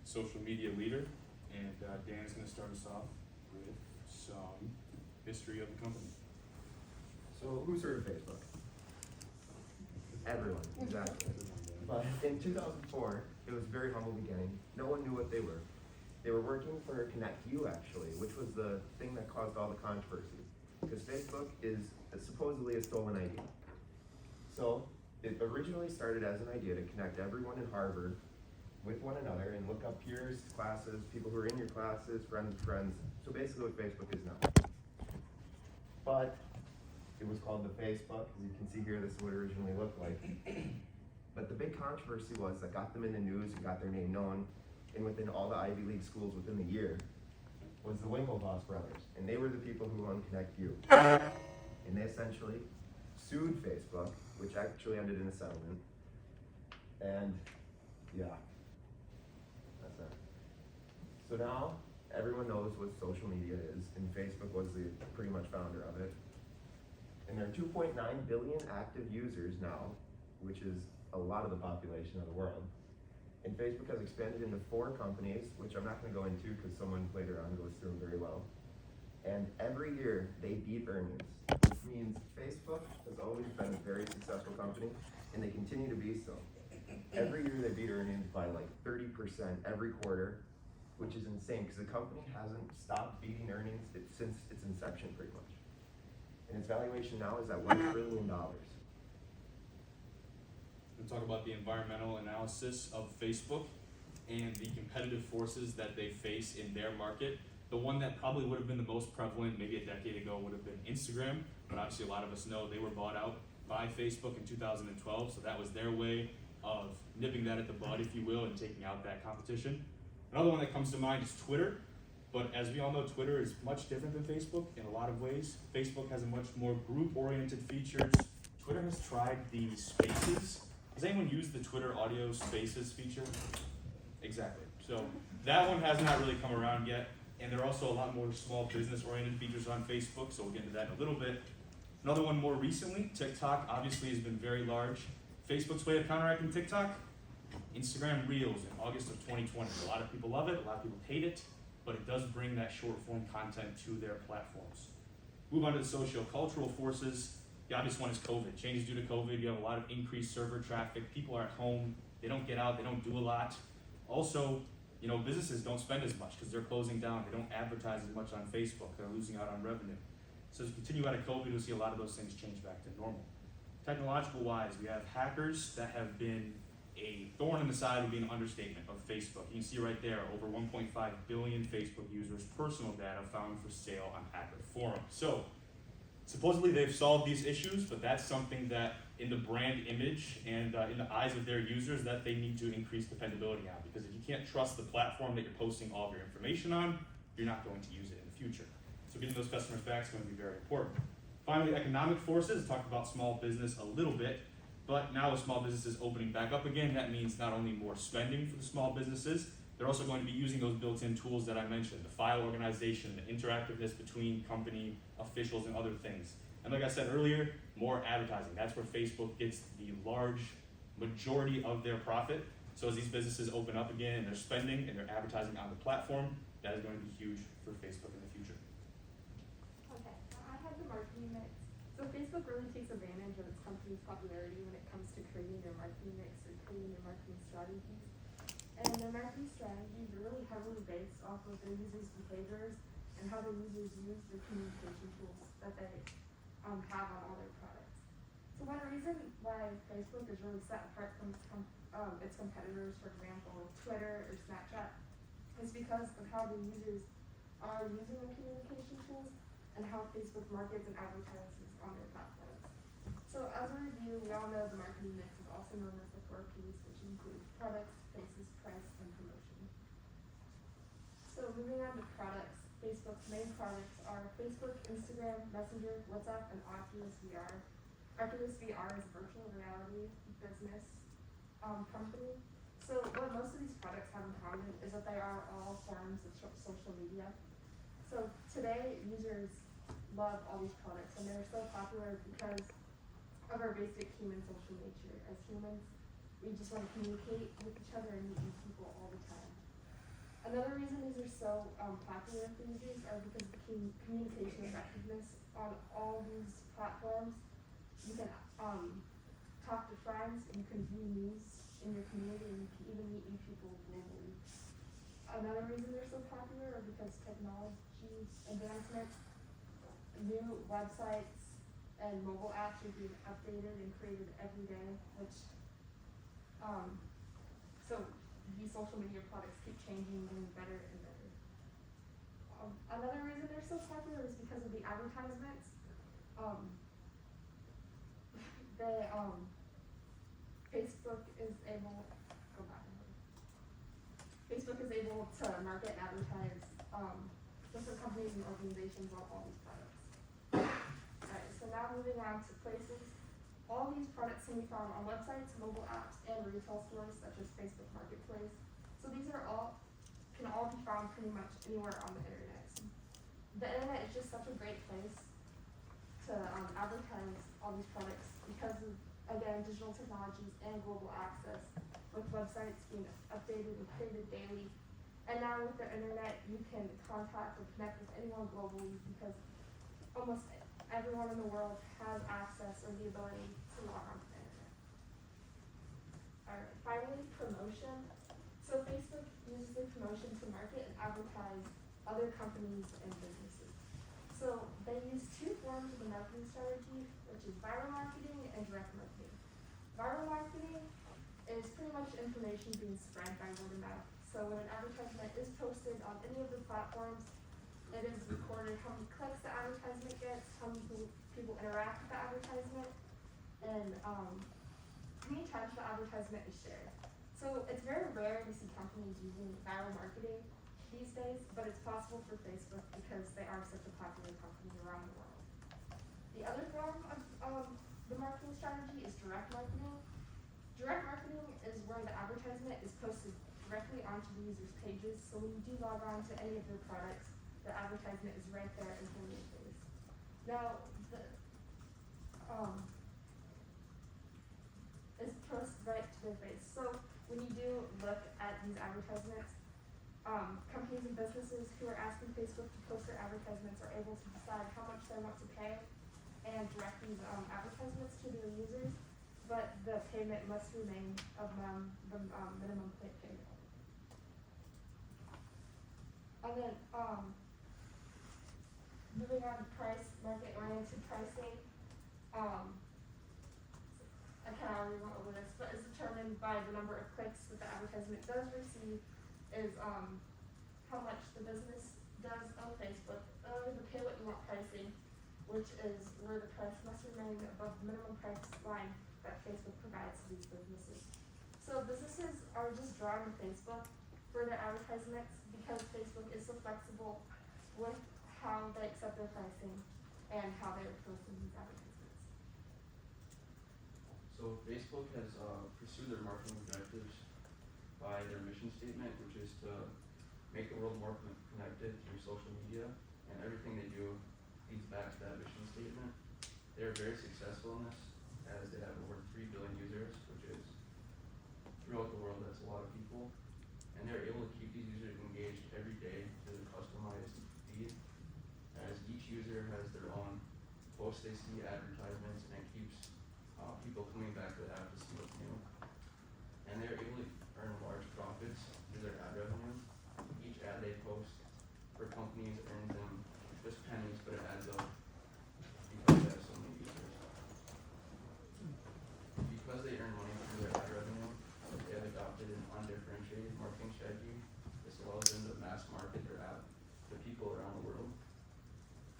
social media leader, and Dan's going to start us off with some history of the company. So who started Facebook? Everyone, exactly. But in 2004, it was a very humble beginning. No one knew what they were. They were working for Connect You, actually, which was the thing that caused all the controversy. Because Facebook is supposedly a stolen idea. So it originally started as an idea to connect everyone in Harvard with one another and look up peers, classes, people who are in your classes, friends of friends. So basically what Facebook is now. But it was called the Facebook. As you can see here, this is what it originally looked like. But the big controversy was that got them in the news and got their name known, and within all the Ivy League schools within the year, was the Winklevoss brothers. And they were the people who owned Connect You. And they essentially sued Facebook, which actually ended in a settlement. And yeah, that's it. So now everyone knows what social media is, and Facebook was the pretty much founder of it. And there are 2.9 billion active users now, which is a lot of the population of the world. And Facebook has expanded into 4 companies, which I'm not going to go into because someone later on goes through them very well. And every year they beat earnings, which means Facebook has always been a very successful company, and they continue to be so. Every year they beat earnings by like 30% every quarter, which is insane because the company hasn't stopped beating earnings since its inception pretty much. And its valuation now is at $1 trillion. We'll talk about the environmental analysis of Facebook and the competitive forces that they face in their market. The one that probably would have been the most prevalent maybe a decade ago would have been Instagram, but obviously a lot of us know they were bought out by Facebook in 2012, so that was their way of nipping that at the bud, if you will, and taking out that competition. Another one that comes to mind is Twitter, but as we all know, Twitter is much different than Facebook in a lot of ways. Facebook has a much more group-oriented features. Twitter has tried the Spaces. Has anyone used the Twitter audio Spaces feature? Exactly. So that one has not really come around yet. And there are also a lot more small business-oriented features on Facebook, so we'll get into that in a little bit. Another one more recently, TikTok obviously has been very large. Facebook's way of counteracting TikTok, Instagram Reels in August of 2020. A lot of people love it, a lot of people hate it, but it does bring that short-form content to their platforms. Move on to the socio-cultural forces. The obvious one is COVID. Changes due to COVID, you have a lot of increased server traffic. People are at home, they don't get out, they don't do a lot. Also, businesses don't spend as much because they're closing down. They don't advertise as much on Facebook. They're losing out on revenue. So as we continue out of COVID, we'll see a lot of those things change back to normal. Technological wise, we have hackers that have been a thorn in the side would be an understatement of Facebook. You can see right there, over 1.5 billion Facebook users' personal data found for sale on hacker forums. So supposedly they've solved these issues, but that's something that in the brand image and in the eyes of their users that they need to increase dependability on, because if you can't trust the platform that you're posting all of your information on, you're not going to use it in the future. So getting those customer facts is going to be very important. Finally, economic forces, talked about small business a little bit, but now with small businesses opening back up again, that means not only more spending for the small businesses, they're also going to be using those built-in tools that I mentioned, the file organization, the interactiveness between company officials and other things. And like I said earlier, more advertising. That's where Facebook gets the large majority of their profit. So as these businesses open up again and they're spending and they're advertising on the platform, that is going to be huge for Facebook in the future. Okay, I have the marketing mix. So Facebook really takes advantage of its company's popularity when it comes to creating their marketing mix or creating their marketing strategies. And their marketing strategies are really heavily based off of their users' behaviors and how their users use the communication tools that they have on all their products. So one reason why Facebook is really set apart from its competitors, for example, Twitter or Snapchat, is because of how the users are using the communication tools and how Facebook markets and advertises on their platforms. So as a review, we all know the marketing mix is also known as the 4 Ps, which include products, places, price, and promotion. So moving on to products, Facebook's main products are Facebook, Instagram, Messenger, WhatsApp, and Oculus VR. Oculus VR is a virtual reality business company. So what most of these products have in common is that they are all forms of social media. So today, users love all these products, and they're so popular because of our basic human social nature. As humans, we just want to communicate with each other and meet new people all the time. Another reason these are so popular for users are because of the communication effectiveness on all these platforms. You can talk to friends, you can view news in your community, and you can even meet new people globally. Another reason they're so popular are because technology advancements, new websites and mobile apps are being updated and created every day, which so these social media products keep changing and getting better and better. Another reason they're so popular is because of the advertisements. Facebook is able Facebook is able to market and advertise different companies and organizations on all these products. Alright, so now moving on to places. All these products can be found on websites, mobile apps, and retail stores such as Facebook Marketplace. So these can all be found pretty much anywhere on the internet. The internet is just such a great place to advertise all these products because of, again, digital technologies and global access, with websites being updated and created daily. And now with the internet, you can contact or connect with anyone globally because almost everyone in the world has access or the ability to log on to the internet. Alright, finally, promotion. So Facebook uses the promotion to market and advertise other companies and businesses. So they use two forms of the marketing strategy, which is viral marketing and direct marketing. Viral marketing is pretty much information being spread by word of mouth. So when an advertisement is posted on any of the platforms, it is recorded how many clicks the advertisement gets, how many people interact with the advertisement, and how many times the advertisement is shared. So it's very rare to see companies using viral marketing these days, but it's possible for Facebook because they are such a popular company around the world. The other form of the marketing strategy is direct marketing. Direct marketing is where the advertisement is posted directly onto the user's pages, so when you do log on to any of their products, the advertisement is right there in front of your face. Now, it's posted right to their face. So when you do look at these advertisements, companies and businesses who are asking Facebook to post their advertisements are able to decide how much they want to pay and direct these advertisements to their users, but the payment must remain of the minimum payment. And then moving on to market-oriented pricing, I kind of already went over this, but it's determined by the number of clicks that the advertisement does receive, is how much the business does on Facebook, the pay what you want pricing, which is where the price must remain above the minimum price line that Facebook provides to these businesses. So businesses are just drawn to Facebook for their advertisements because Facebook is so flexible with how they accept their pricing and how they are posting these advertisements. So Facebook has pursued their marketing objectives by their mission statement, which is to make the world more connected through social media, and everything they do leads back to that mission statement. They are very successful in this, as they have over 3 billion users, which is throughout the world, that's a lot of people. And they're able to keep these users engaged every day through the customized feed, as each user has their own post they see, advertisements, and it keeps people coming back to the app to see what's new. And they're able to earn large profits through their ad revenue. Each ad they post for companies earns them just pennies, but it adds up because they have so many users. Because they earn money through their ad revenue, they have adopted an undifferentiated marketing strategy. This allows them to mass market their app to people around the world.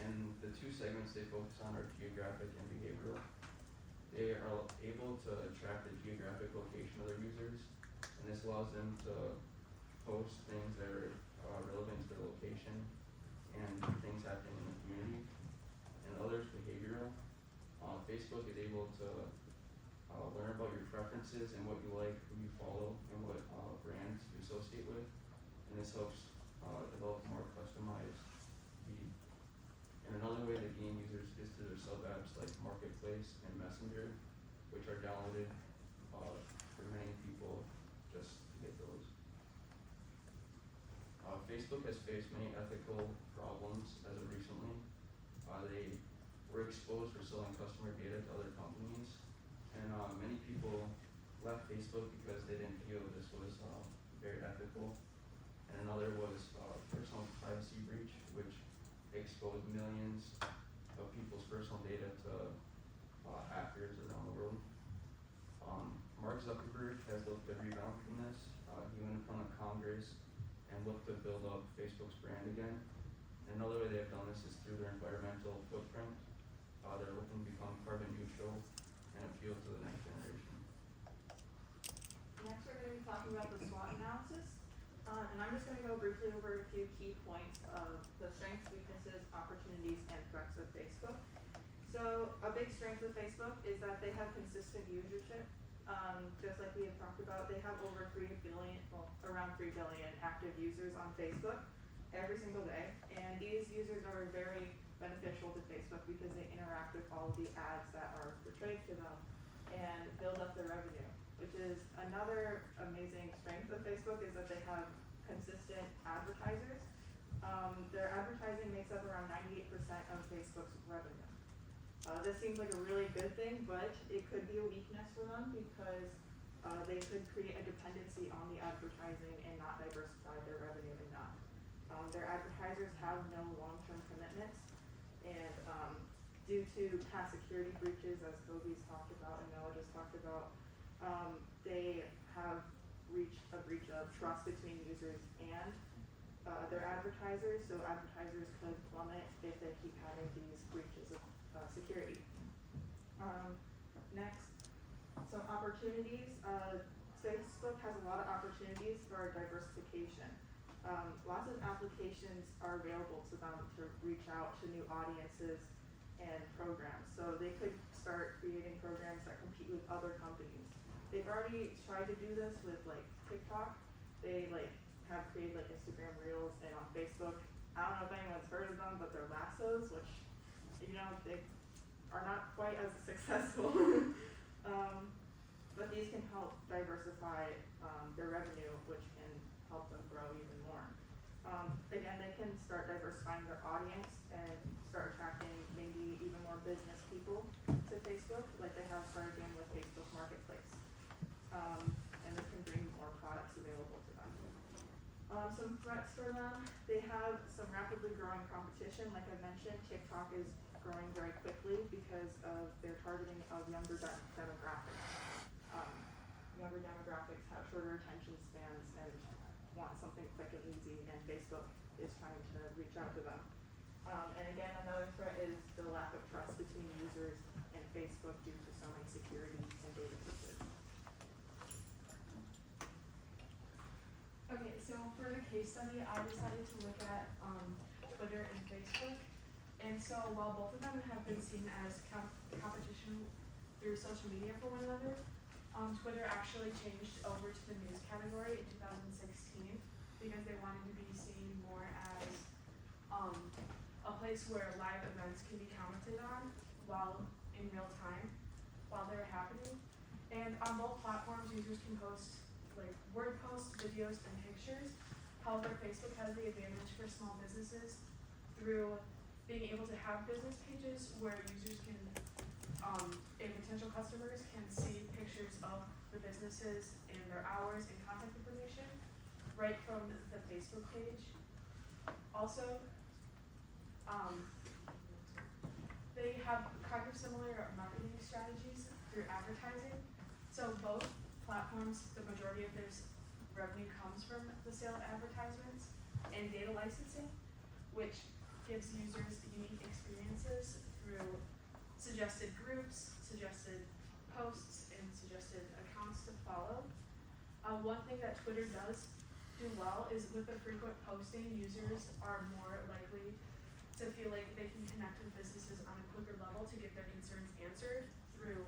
And the two segments they focus on are geographic and behavioral. They are able to track the geographic location of their users, and this allows them to post things that are relevant to their location and things happening in the community. And others, behavioral. Facebook is able to learn about your preferences and what you like, who you follow, and what brands you associate with. And this helps develop more customized feed. And another way they gain users is through their sub-apps like Marketplace and Messenger, which are downloaded for many people just to get those. Facebook has faced many ethical problems as of recently. They were exposed for selling customer data to other companies, and many people left Facebook because they didn't feel this was very ethical. And another was personal privacy breach, which exposed millions of people's personal data to hackers around the world. Mark Zuckerberg has looked to rebound from this. He went in front of Congress and looked to build up Facebook's brand again. And another way they've done this is through their environmental footprint. They're looking to become carbon neutral and appeal to the next generation. Next, we're going to be talking about the SWOT analysis. And I'm just going to go briefly over a few key points of the strengths, weaknesses, opportunities, and threats of Facebook. So a big strength of Facebook is that they have consistent usership. Just like we have talked about, they have over 3 billion, well, around 3 billion active users on Facebook every single day. And these users are very beneficial to Facebook because they interact with all of the ads that are portrayed to them and build up their revenue, which is another amazing strength of Facebook is that they have consistent advertisers. Their advertising makes up around 98% of Facebook's revenue. This seems like a really good thing, but it could be a weakness for them because they could create a dependency on the advertising and not diversify their revenue enough. Their advertisers have no long-term commitments, and due to past security breaches, as Kobe's talked about and Noah just talked about, they have reached a breach of trust between users and their advertisers, so advertisers could plummet if they keep having these breaches of security. Next, some opportunities. Facebook has a lot of opportunities for diversification. Lots of applications are available to them to reach out to new audiences and programs. So they could start creating programs that compete with other companies. They've already tried to do this with like TikTok. They have created like Instagram Reels, and on Facebook, I don't know if anyone's heard of them, but they're lassos, which they are not quite as successful. But these can help diversify their revenue, which can help them grow even more. Again, they can start diversifying their audience and start attracting maybe even more business people to Facebook, like they have started doing with Facebook Marketplace. And this can bring more products available to them. Some threats for them, they have some rapidly growing competition. Like I mentioned, TikTok is growing very quickly because of their targeting of younger demographics. Younger demographics have shorter attention spans and want something quick and easy, and Facebook is trying to reach out to them. And again, another threat is the lack of trust between users and Facebook due to so many security and data breaches. Okay, so for the case study, I decided to look at Twitter and Facebook. And so while both of them have been seen as competition through social media for one another, Twitter actually changed over to the news category in 2016 because they wanted to be seen more as a place where live events can be commented on while in real time while they're happening. And on both platforms, users can post like word posts, videos, and pictures. However, Facebook has the advantage for small businesses through being able to have business pages where users can and potential customers can see pictures of the businesses and their hours and contact information right from the Facebook page. Also, they have kind of similar marketing strategies through advertising. So both platforms, the majority of their revenue comes from the sale of advertisements and data licensing, which gives users unique experiences through suggested groups, suggested posts, and suggested accounts to follow. One thing that Twitter does do well is with the frequent posting, users are more likely to feel like they can connect with businesses on a quicker level to get their concerns answered through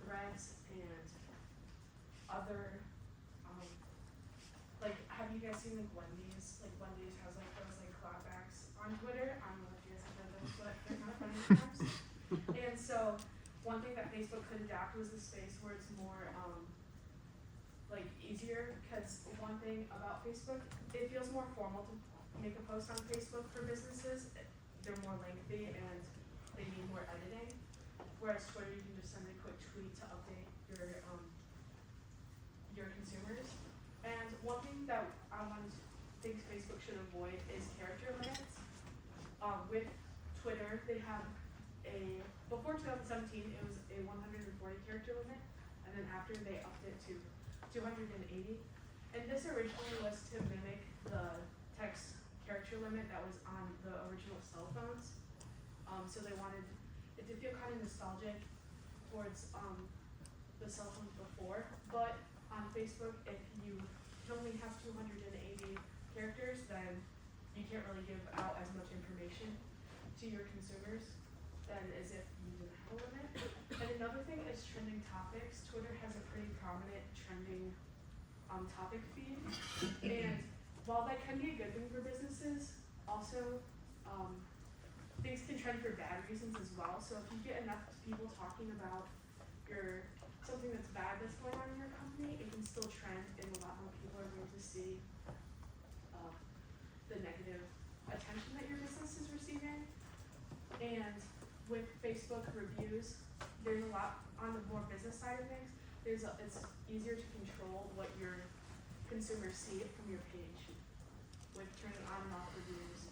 threads and other, have you guys seen like Wendy's? Like Wendy's has like those like clapbacks on Twitter. I don't know if you guys have done those, but they're kind of funny sometimes. And so one thing that Facebook could adapt was the space where it's more like easier, because one thing about Facebook, it feels more formal to make a post on Facebook for businesses. They're more lengthy and they need more editing. Whereas Twitter, you can just send a quick tweet to update your consumers. And one thing that think Facebook should avoid is character limits. With Twitter, they have before 2017, it was a 140 character limit, and then after they upped it to 280. And this originally was to mimic the text character limit that was on the original cell phones. So they wanted it to feel kind of nostalgic towards the cell phones before. But on Facebook, if you can only have 280 characters, then you can't really give out as much information to your consumers than as if you didn't have a limit. And another thing is trending topics. Twitter has a pretty prominent trending topic feed. And while that can be a good thing for businesses, also things can trend for bad reasons as well. So if you get enough people talking about something that's bad that's going on in your company, it can still trend, and a lot more people are going to see the negative attention that your business is receiving. And with Facebook reviews, there's a lot on the more business side of things. It's easier to control what your consumers see from your page with turning on and off reviews.